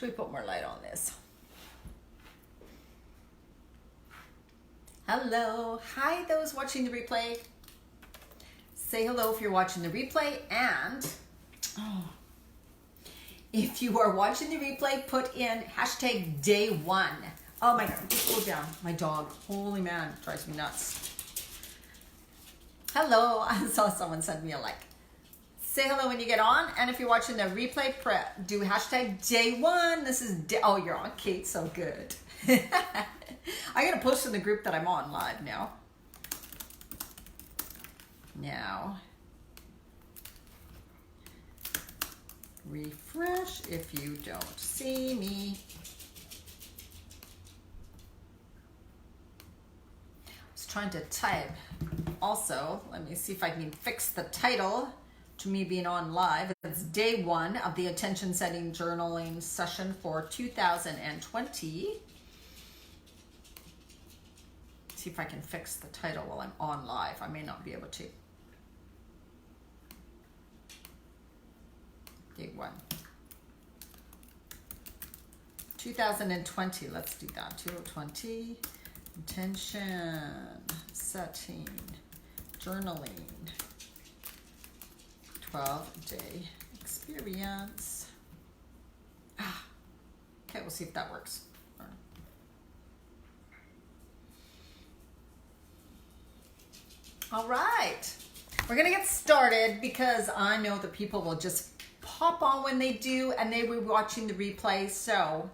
Should we put more light on this? Hello. Hi, those watching the replay. Say hello if you're watching the replay, and if you are watching the replay, put in hashtag day one. Oh my God, just go down. My dog, holy man, drives me nuts. Hello, I saw someone send me a like. Say hello when you get on, and if you're watching the replay, do hashtag day one. This is, oh, you're on, Kate, so good. I'm gonna post in the group that I'm on live now. Refresh if you don't see me. I was trying to type. Also, let me see if I can fix the title to me being on live. It's day one of the attention setting journaling session for 2020. See if I can fix the title while I'm on live. I may not be able to. Day one. 2020, let's do that. 2020, intention, setting, journaling, 12-day experience. Okay, we'll see if that works. All right, we're gonna get started because I know that people will just pop on when they do, and they were watching the replay. So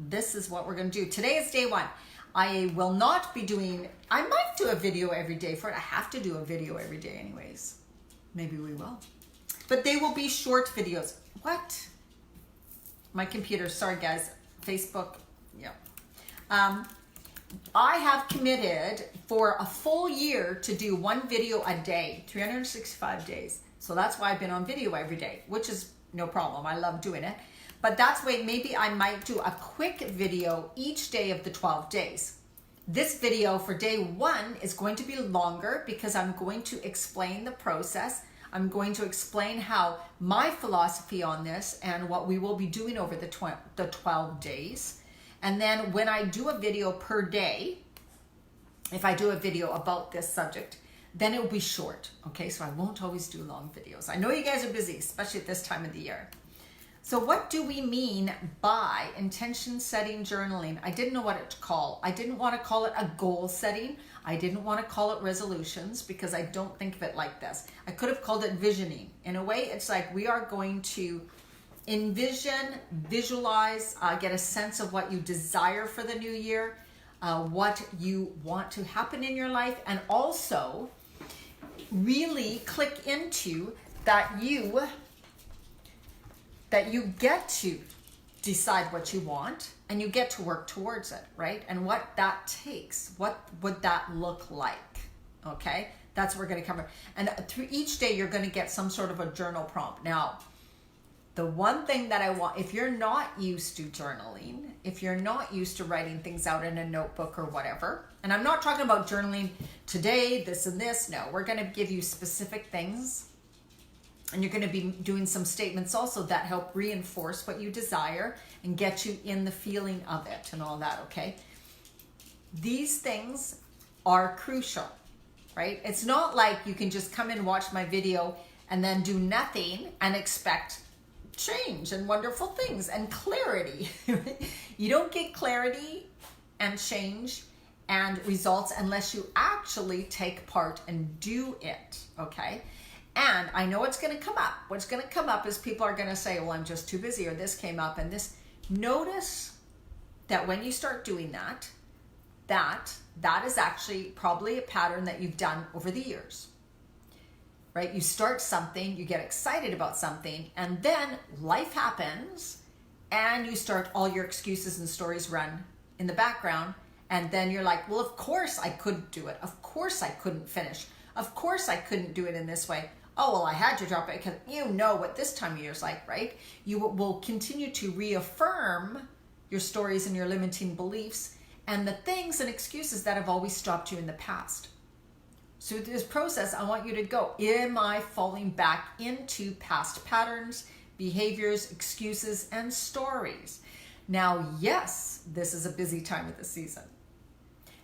this is what we're gonna do. Today is day one. I will not be doing, I might do a video every day for it. I have to do a video every day anyways. Maybe we will. But they will be short videos. What? My computer, sorry guys, Facebook, yeah. I have committed for a full year to do one video a day, 365 days. So that's why I've been on video every day, which is no problem. I love doing it. But that's why maybe I might do a quick video each day of the 12 days. This video for day one is going to be longer because I'm going to explain the process. I'm going to explain how my philosophy on this and what we will be doing over the 12 days. And then when I do a video per day, if I do a video about this subject, then it will be short, okay? So I won't always do long videos. I know you guys are busy, especially at this time of the year. So what do we mean by intention setting journaling? I didn't know what to call. I didn't want to call it a goal setting. I didn't want to call it resolutions because I don't think of it like this. I could have called it visioning. In a way, it's like we are going to envision, visualize, get a sense of what you desire for the new year, what you want to happen in your life, and also really click into that you get to decide what you want and you get to work towards it, right? And what that takes, what would that look like, okay? That's what we're gonna cover. And through each day, you're gonna get some sort of a journal prompt. Now, the one thing that I want, if you're not used to journaling, if you're not used to writing things out in a notebook or whatever, and I'm not talking about journaling today, this and this, no, we're gonna give you specific things, and you're gonna be doing some statements also that help reinforce what you desire and get you in the feeling of it and all that, okay? These things are crucial, right? It's not like you can just come and watch my video and then do nothing and expect change and wonderful things and clarity. You don't get clarity and change and results unless you actually take part and do it, okay? And I know it's gonna come up. What's gonna come up is people are gonna say, well, I'm just too busy, or this came up and this. Notice that when you start doing that, that is actually probably a pattern that you've done over the years. Right? You start something, you get excited about something, and then life happens and you start, all your excuses and stories run in the background, and then you're like, well, of course I couldn't do it. Of course I couldn't finish. Of course I couldn't do it in this way. Oh, well, I had to drop it because you know what this time of year is like, right? You will continue to reaffirm your stories and your limiting beliefs and the things and excuses that have always stopped you in the past. So through this process, I want you to go, am I falling back into past patterns, behaviors, excuses, and stories? Now, yes, this is a busy time of the season.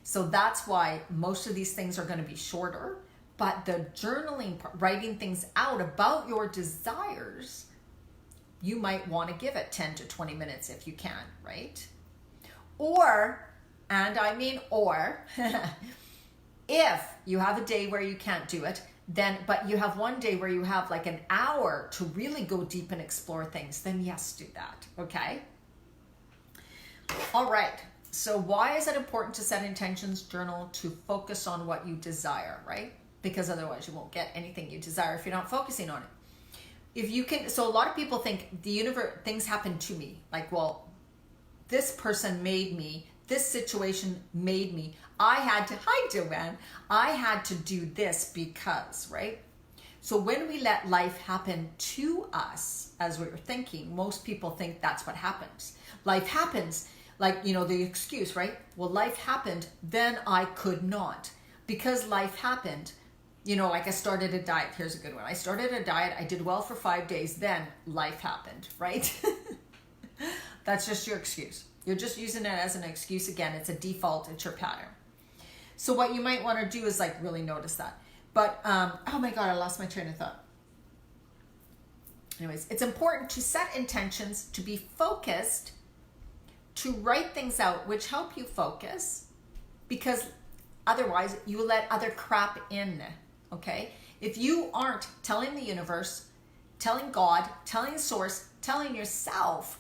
So that's why most of these things are going to be shorter. But the journaling, writing things out about your desires, you might want to give it 10 to 20 minutes if you can, right? Or, and I mean or, if you have a day where you can't do it, then, but you have one day where you have like an hour to really go deep and explore things, then yes, do that, okay? All right, so why is it important to set intentions, journal, to focus on what you desire, right? Because otherwise you won't get anything you desire if you're not focusing on it. If you can, so a lot of people think the universe, things happen to me. Like, well, this person made me, this situation made me. Hi Joanne, I had to do this because, right? So when we let life happen to us, as we were thinking, most people think that's what happens. Life happens, like, you know, the excuse, right? Well, life happened, then I could not. Because life happened, you know, like I started a diet. Here's a good one. I started a diet. I did well for 5 days. Then life happened, right? That's just your excuse. You're just using it as an excuse. Again, it's a default. It's your pattern. So what you might want to do is like really notice that. But, oh my God, I lost my train of thought. Anyways, it's important to set intentions, to be focused, to write things out which help you focus, because otherwise you let other crap in. Okay, if you aren't telling the universe, telling God, telling the source, telling yourself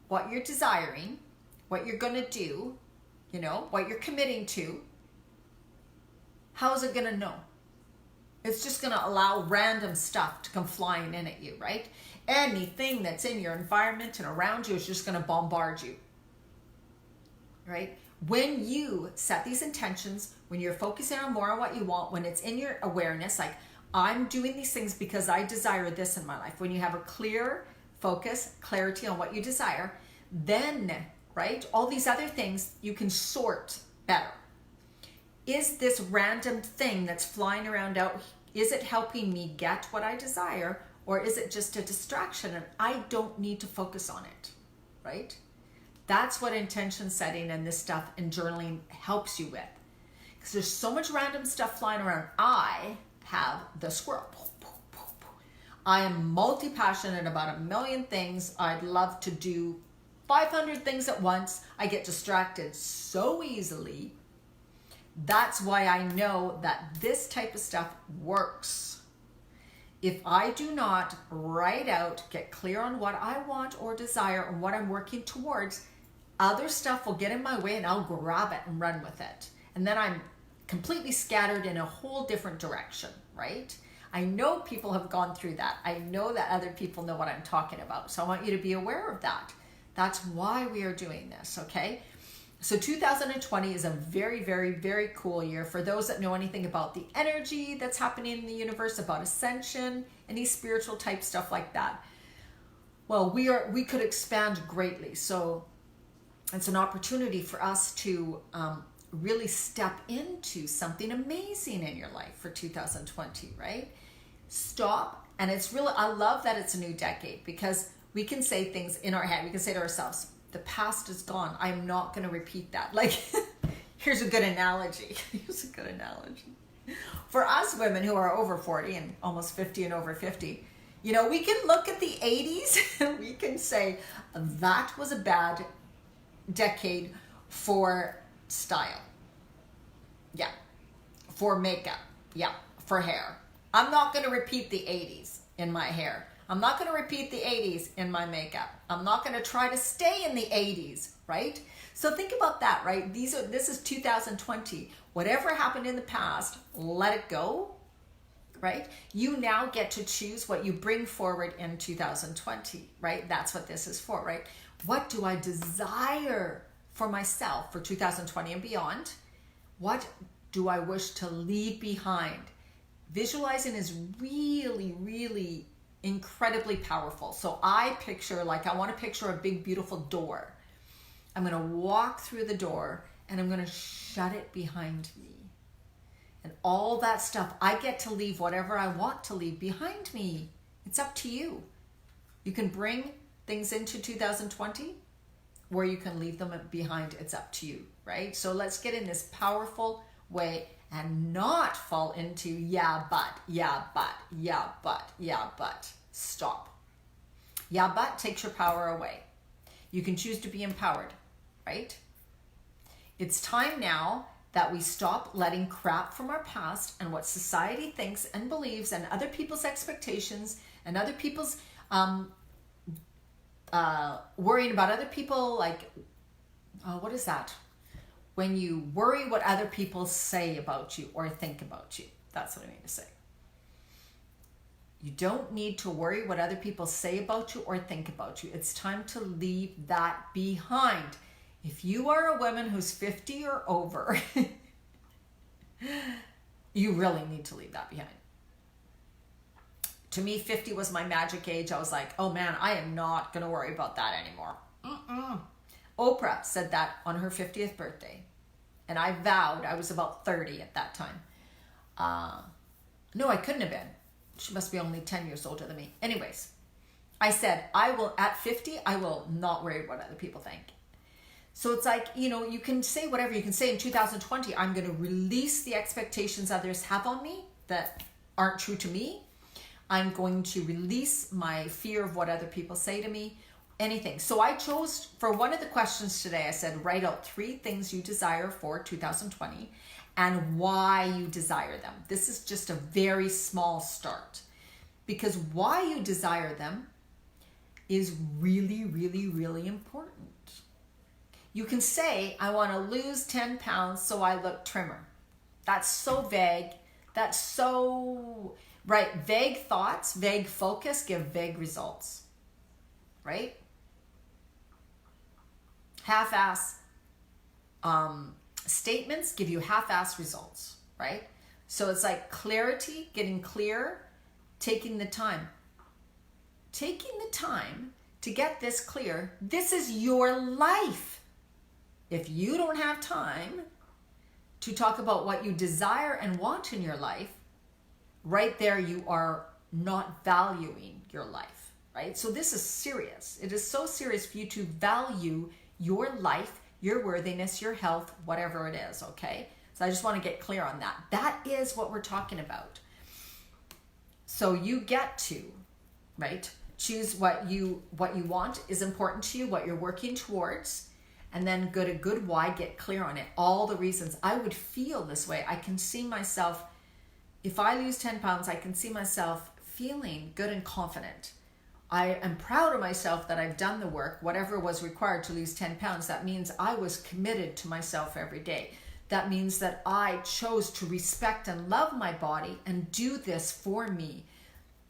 what you're desiring, what you're going to do, you know, what you're committing to, how is it going to know? It's just going to allow random stuff to come flying in at you, right? Anything that's in your environment and around you is just going to bombard you, right? When you set these intentions, when you're focusing on more on what you want, when it's in your awareness, like I'm doing these things because I desire this in my life. When you have a clear focus, clarity on what you desire, then, right, all these other things you can sort better. Is this random thing that's flying around out, is it helping me get what I desire, or is it just a distraction and I don't need to focus on it, right? That's what intention setting and this stuff and journaling helps you with. Because there's so much random stuff flying around. I have the squirrel. I am multi-passionate about a million things. I'd love to do 500 things at once. I get distracted so easily. That's why I know that this type of stuff works. If I do not write out, get clear on what I want or desire and what I'm working towards, other stuff will get in my way and I'll grab it and run with it. And then I'm completely scattered in a whole different direction, right? I know people have gone through that. I know that other people know what I'm talking about. So I want you to be aware of that. That's why we are doing this, okay? So 2020 is a very, very, very cool year. For those that know anything about the energy that's happening in the universe, about ascension, any spiritual type stuff like that, well, we could expand greatly. So it's an opportunity for us to really step into something amazing in your life for 2020, right? Stop. And it's really, I love that it's a new decade because we can say things in our head. We can say to ourselves, the past is gone. I'm not going to repeat that. Like, here's a good analogy. Here's a good analogy. For us women who are over 40 and almost 50 and over 50, you know, we can look at the 80s and we can say that was a bad decade for style. Yeah. For makeup. Yeah. For hair. I'm not going to repeat the 80s in my hair. I'm not going to repeat the 80s in my makeup. I'm not going to try to stay in the 80s, right? So think about that, right? This is 2020. Whatever happened in the past, let it go, right? You now get to choose what you bring forward in 2020, right? That's what this is for, right? What do I desire for myself for 2020 and beyond? What do I wish to leave behind? Visualizing is really, really incredibly powerful. So I picture, like, I want to picture a big, beautiful door. I'm going to walk through the door and I'm going to shut it behind me. And all that stuff, I get to leave whatever I want to leave behind me. It's up to you. You can bring things into 2020 where you can leave them behind, it's up to you, right? So let's get in this powerful way and not fall into yeah, but. Stop. Yeah, but takes your power away. You can choose to be empowered, right? It's time now that we stop letting crap from our past and what society thinks and believes and other people's expectations and other people's worrying about other people, like, what is that? When you worry what other people say about you or think about you. That's what I mean to say. You don't need to worry what other people say about you or think about you. It's time to leave that behind. If you are a woman who's 50 or over, you really need to leave that behind. To me, 50 was my magic age. I was like, oh man, I am not going to worry about that anymore. Oprah said that on her 50th birthday. And I vowed, I was about 30 at that time. No, I couldn't have been. She must be only 10 years older than me. Anyways, I said, at 50, I will not worry what other people think. So it's like, you can say whatever you can say. In 2020, I'm going to release the expectations others have on me that aren't true to me. I'm going to release my fear of what other people say to me, anything. So I chose, for one of the questions today, I said, write out 3 things you desire for 2020 and why you desire them. This is just a very small start, because why you desire them is really, really, really important. You can say, I want to lose 10 pounds so I look trimmer. That's so vague. That's so, right? Vague thoughts, vague focus give vague results, right? Half-ass statements give you half-ass results, right? So it's like clarity, getting clear, taking the time. Taking the time to get this clear. This is your life. If you don't have time to talk about what you desire and want in your life, right there you are not valuing your life, right? So this is serious. It is so serious for you to value your life, your worthiness, your health, whatever it is, okay? So I just want to get clear on that. That is what we're talking about. So you get to, right, choose what you want is important to you, what you're working towards, and then get a good why, get clear on it. All the reasons I would feel this way. I can see myself, if I lose 10 pounds, I can see myself feeling good and confident. I am proud of myself that I've done the work, whatever was required to lose 10 pounds. That means I was committed to myself every day. That means that I chose to respect and love my body and do this for me,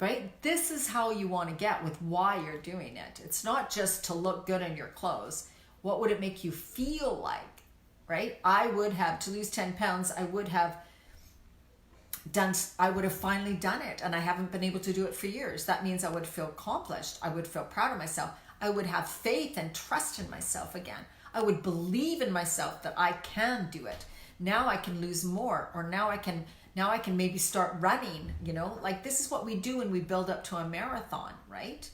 right? This is how you want to get with why you're doing it. It's not just to look good in your clothes. What would it make you feel like, right? I would have, to lose 10 pounds, I would have finally done it, and I haven't been able to do it for years. That means I would feel accomplished. I would feel proud of myself. I would have faith and trust in myself again. I would believe in myself that I can do it. Now I can lose more, or now I can maybe start running, like this is what we do when we build up to a marathon, right?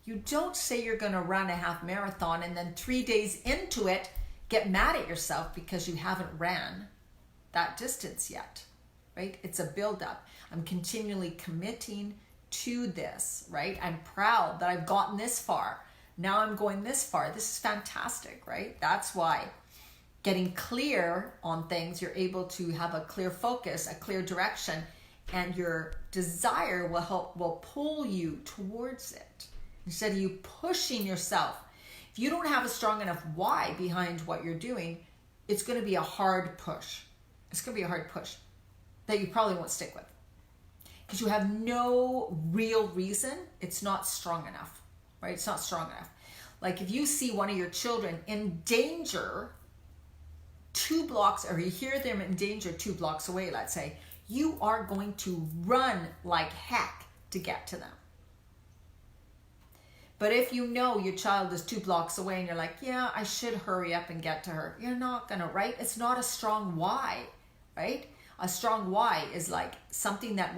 You don't say you're going to run a half marathon and then 3 days into it, get mad at yourself because you haven't ran that distance yet, right? It's a buildup. I'm continually committing to this, right? I'm proud that I've gotten this far. Now I'm going this far. This is fantastic, right? That's why getting clear on things, you're able to have a clear focus, a clear direction, and your desire will pull you towards it. Instead of you pushing yourself. If you don't have a strong enough why behind what you're doing, it's going to be a hard push. It's going to be a hard push that you probably won't stick with. Because you have no real reason, it's not strong enough, right? It's not strong enough. Like if you see one of your children in danger 2 blocks, or you hear them in danger 2 blocks away, let's say, you are going to run like heck to get to them. But if you know your child is 2 blocks away and you're like, yeah, I should hurry up and get to her, you're not gonna, right? It's not a strong why, right? A strong why is like something that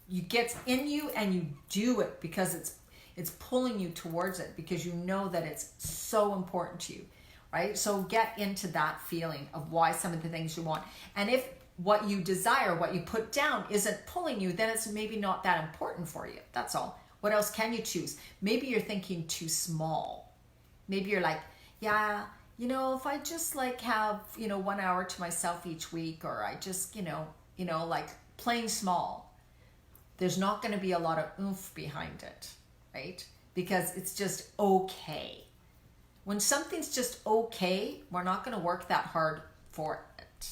you get in you and you do it because It's pulling you towards it because you know that it's so important to you, right? So get into that feeling of why some of the things you want. And if what you desire, what you put down isn't pulling you, then it's maybe not that important for you. That's all. What else can you choose? Maybe you're thinking too small. Maybe you're like, yeah, you know, if I just like have, you know, 1 hour to myself each week, or I just, you know, like playing small, there's not going to be a lot of oomph behind it, right? Because it's just okay. When something's just okay, we're not going to work that hard for it,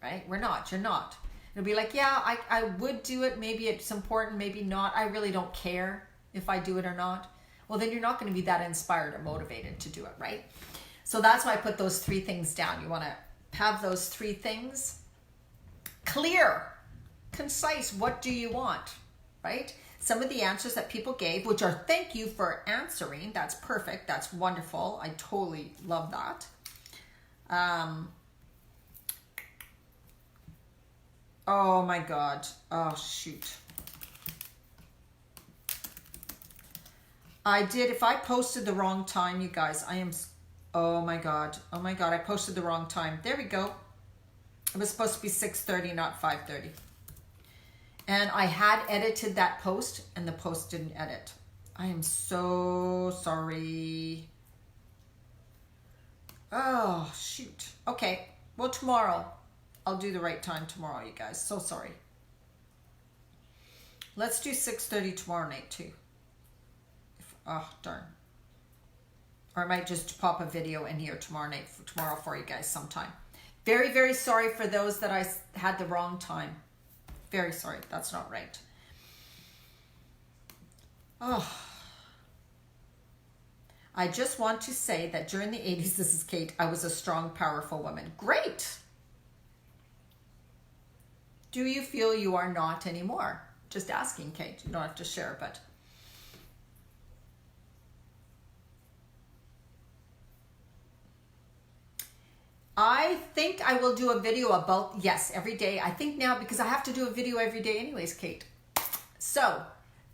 right? We're not. You're not. It'll be like, yeah, I would do it. Maybe it's important, maybe not. I really don't care if I do it or not. Well, then you're not going to be that inspired or motivated to do it, right? So that's why I put those 3 things down. You want to have those 3 things clear, concise. What do you want, right? Some of the answers that people gave, which are thank you for answering. That's perfect. That's wonderful. I totally love that. Oh my God. Oh, shoot. If I posted the wrong time, you guys, oh my God. Oh my God. I posted the wrong time. There we go. It was supposed to be 6:30, not 5:30. And I had edited that post and the post didn't edit. I am so sorry. Oh, shoot. Okay. Well, tomorrow. I'll do the right time tomorrow, you guys. So sorry. Let's do 6:30 tomorrow night too. Oh, darn. Or I might just pop a video in here tomorrow for you guys sometime. Very, very sorry for those that I had the wrong time. Very sorry. That's not right. Oh. I just want to say that during the 80s, this is Kate, I was a strong, powerful woman. Great. Do you feel you are not anymore? Just asking, Kate. You don't have to share, but... I think I will do a video about, yes, every day. I think now, because I have to do a video every day anyways, Kate. So,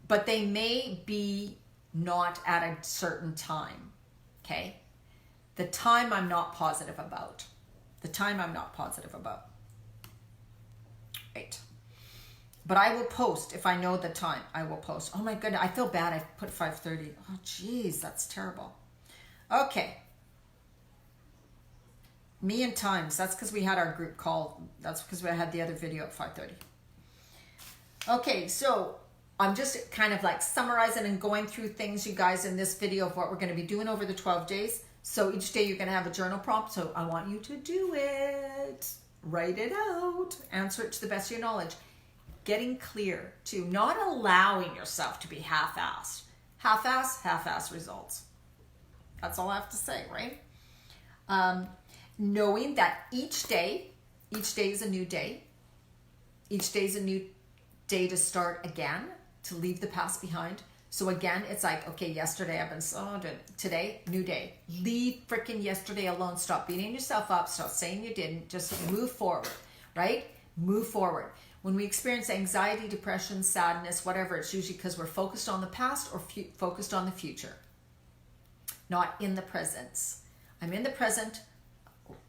but they may be not at a certain time, okay? The time I'm not positive about. Right. But I will post if I know the time. I will post. Oh my goodness, I feel bad. I put 5:30. Oh geez, that's terrible. Okay. Me and times. That's because we had our group call. That's because we had the other video at 5:30. Okay, so I'm just kind of like summarizing and going through things, you guys, in this video of what we're going to be doing over the 12 days. So each day you're going to have a journal prompt. So I want you to do it. Write it out. Answer it to the best of your knowledge. Getting clear to not allowing yourself to be half-assed. Half-ass results. That's all I have to say, right? Knowing that each day is a new day. Each day is a new day to start again, to leave the past behind. So again, it's like, okay, yesterday I've been so good. Today, new day. Leave freaking yesterday alone. Stop beating yourself up. Stop saying you didn't. Just move forward, right? Move forward. When we experience anxiety, depression, sadness, whatever, it's usually because we're focused on the past or focused on the future, not in the present. I'm in the present.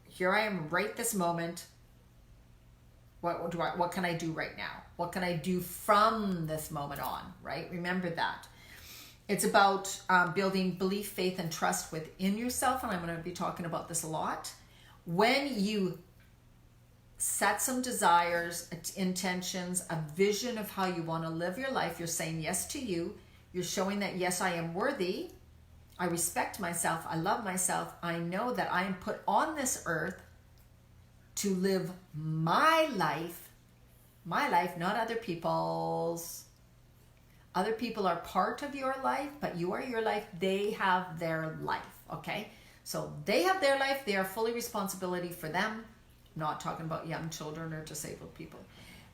Here I am right this moment. What can I do right now? What can I do from this moment on, right? Remember that. It's about building belief, faith, and trust within yourself, and I'm going to be talking about this a lot. When you set some desires, intentions, a vision of how you want to live your life, you're saying yes to you. You're showing that, yes, I am worthy. I respect myself. I love myself. I know that I am put on this earth to live my life, not other people's. Other people are part of your life, but you are your life. They have their life, okay? So they have their life. They are fully responsibility for them. I'm not talking about young children or disabled people.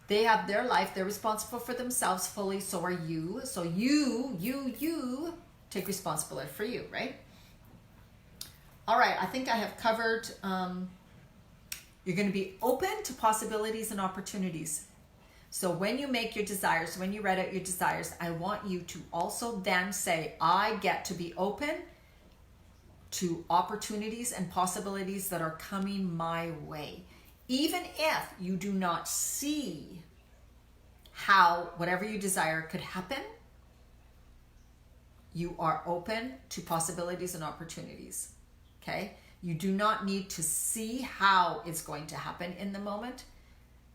They have their life. They're responsible for themselves fully. So are you. So you take responsibility for you, right? All right, I think I have covered... you're going to be open to possibilities and opportunities. So when you make your desires, when you write out your desires, I want you to also then say, I get to be open to opportunities and possibilities that are coming my way. Even if you do not see how whatever you desire could happen, you are open to possibilities and opportunities. Okay? You do not need to see how it's going to happen in the moment,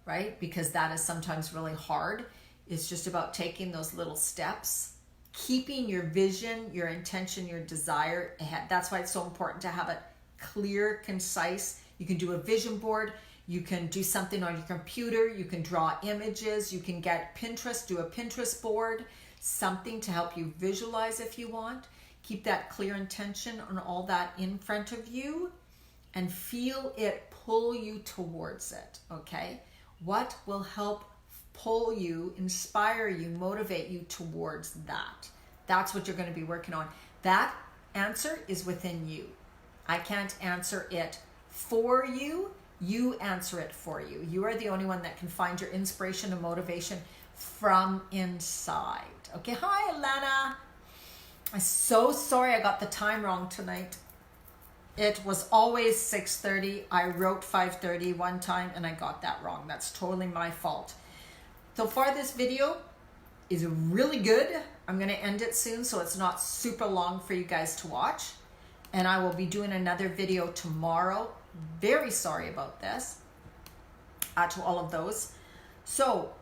right? Because that is sometimes really hard. It's just about taking those little steps, keeping your vision, your intention, your desire ahead. That's why it's so important to have it clear, concise. You can do a vision board. You can do something on your computer. You can draw images. You can get Pinterest, do a Pinterest board, something to help you visualize if you want. Keep that clear intention on all that in front of you and feel it pull you towards it, okay? What will help pull you, inspire you, motivate you towards that? That's what you're going to be working on. That answer is within you. I can't answer it for you. You answer it for you. You are the only one that can find your inspiration and motivation from inside. Okay, hi, Alana. I'm so sorry I got the time wrong tonight. It was always 6:30. I wrote 5:30 one time and I got that wrong. That's totally my fault. So far this video is really good. I'm going to end it soon so it's not super long for you guys to watch. And I will be doing another video tomorrow. Very sorry about this. To all of those. So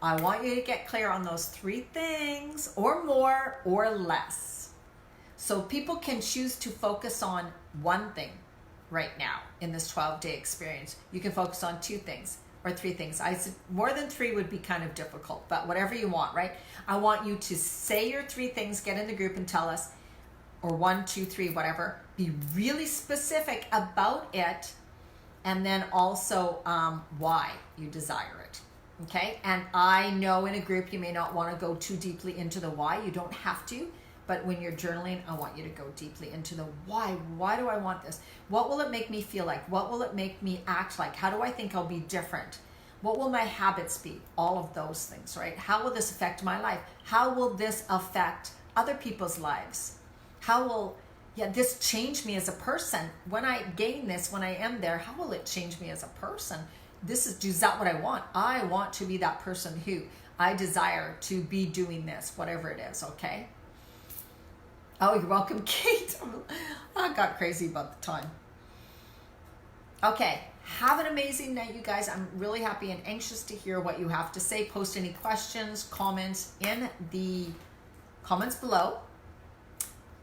I want you to get clear on those 3 things, or more or less. So people can choose to focus on one thing right now in this 12-day experience. You can focus on 2 things or 3 things. I said more than 3 would be kind of difficult, but whatever you want, right? I want you to say your 3 things, get in the group and tell us, or 1, 2, 3, whatever. Be really specific about it, and then also why you desire it. Okay, and I know in a group you may not want to go too deeply into the why. You don't have to, but when you're journaling, I want you to go deeply into the why. Why do I want this? What will it make me feel like? What will it make me act like? How do I think I'll be different? What will my habits be? All of those things, right? How will this affect my life? How will this affect other people's lives? How will this change me as a person? When I gain this, when I am there, how will it change me as a person? Is that what I want? I want to be that person who I desire to be doing this, whatever it is, okay? Oh, you're welcome, Kate. I got crazy about the time. Okay, have an amazing night, you guys. I'm really happy and anxious to hear what you have to say. Post any questions, comments in the comments below.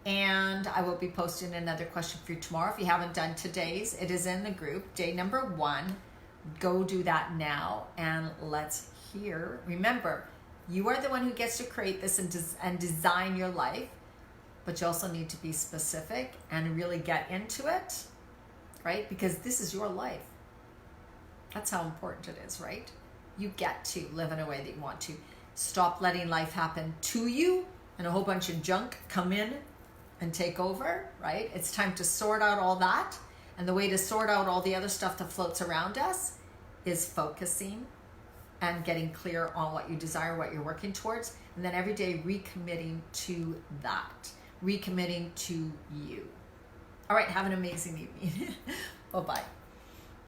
And I will be posting another question for you tomorrow. If you haven't done today's, it is in the group, day number 1. Go do that now and let's hear. Remember, you are the one who gets to create this and design your life, but you also need to be specific and really get into it, right? Because this is your life. That's how important it is, right? You get to live in a way that you want to. Stop letting life happen to you and a whole bunch of junk come in and take over, right? It's time to sort out all that. And the way to sort out all the other stuff that floats around us is focusing and getting clear on what you desire, what you're working towards, and then every day recommitting to that, recommitting to you. All right, have an amazing evening. Bye-bye.